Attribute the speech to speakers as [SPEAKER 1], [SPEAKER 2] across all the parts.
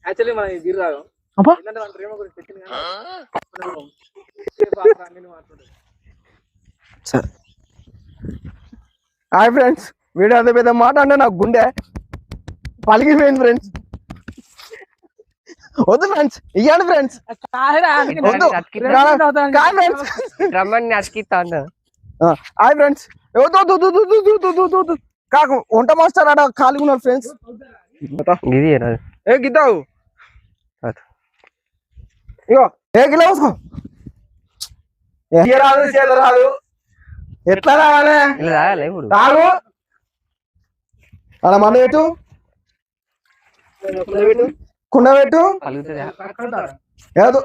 [SPEAKER 1] actually మన గిరి రాగం
[SPEAKER 2] అబ్బా
[SPEAKER 1] ఏంటంటే వాళ్ళ ప్రేమ గురించి తెచ్చింది కానీ
[SPEAKER 2] సరే హాయ్ ఫ్రెండ్స్ వీడియో అంత పెద్ద మాట అంటే నాకు గుండె పలిగిపోయింది ఫ్రెండ్స్ వద్దు ఫ్రెండ్స్ ఇవ్వండి ఫ్రెండ్స్ హాయ్ ఫ్రెండ్స్ కాకు వంట మాస్టర్ ఆడ ఖాళీ ఉన్నారు ఫ్రెండ్స్ ఏ గిద్దావు ఇగో ఏ గిలా వసుకో రాదు చేత రాదు ఎట్లా రావాలి తాగు అలా మంద పెట్టు కుండ పెట్టు ఏదో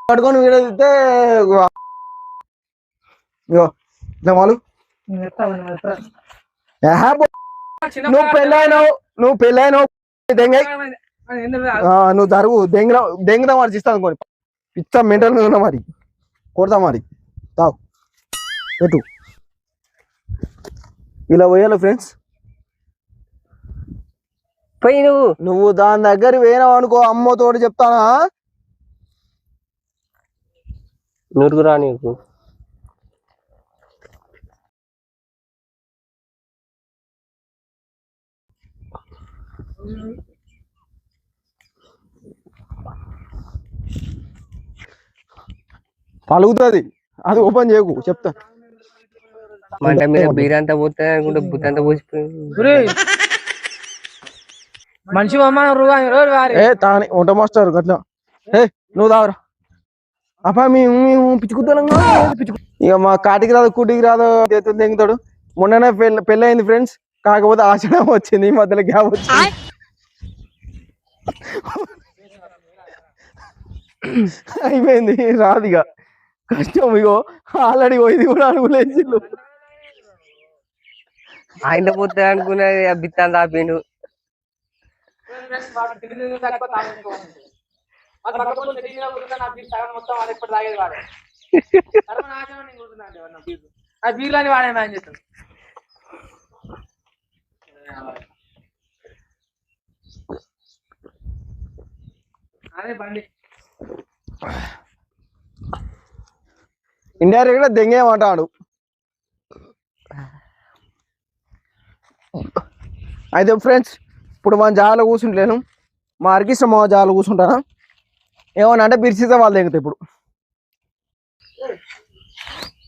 [SPEAKER 2] పట్టుకొని వీడితే ఇగో ఇట్లా మాలు నువ్వు పెళ్ళైనావు దెంగ నువ్వు జరుగు దెంగదా మరి ఇస్తాను అనుకోని పిచ్చ మెంటల్ మీద ఉన్నా మరి కొడతా మరి తావు పెట్టు ఇలా పోయాలి ఫ్రెండ్స్
[SPEAKER 3] పోయి
[SPEAKER 2] నువ్వు దాని దగ్గర పోయినావు అనుకో అమ్మతోటి చెప్తానా
[SPEAKER 3] నూరుగురా నీకు
[SPEAKER 2] పలుగుతుంది అది ఓపెన్ చేయకు చెప్తా
[SPEAKER 3] మంట మీద బీరంతా పోతుంది అనుకుంటే బుద్ధంతా పోసిపోయింది
[SPEAKER 1] మనిషి
[SPEAKER 2] ఏ తాని వంట మాస్టర్ అట్లా ఏ నువ్వు తావరా అప్ప మేము పిచ్చుకుతాం ఇక మా కాటికి రాదు కూటికి రాదు చేతులు తెంగుతాడు మొన్ననే పెళ్ళయింది ఫ్రెండ్స్ కాకపోతే ఆచరణ వచ్చింది ఈ మధ్యలో గ్యాప్ వచ్చింది అయిపోయింది రాదు ఇక కష్టం ఇగో ఆల్రెడీ ఇది కూడా అనుకునేసి
[SPEAKER 3] ఆయన పోతే అనుకున్నది బిత్తాన్ని తాపిండు
[SPEAKER 1] ఆ బీర్లని వాడే మ్యాన్ చేస్తాడు అదే బండి
[SPEAKER 2] ఇండైరెక్ట్ గా దెంగేమంటాడు అయితే ఫ్రెండ్స్ ఇప్పుడు మన జాలో కూర్చుంటలేను మా అరికిష్ట మా జాలో కూర్చుంటానా ఏమన్నా అంటే బిర్సితే వాళ్ళు దెంగుతాయి ఇప్పుడు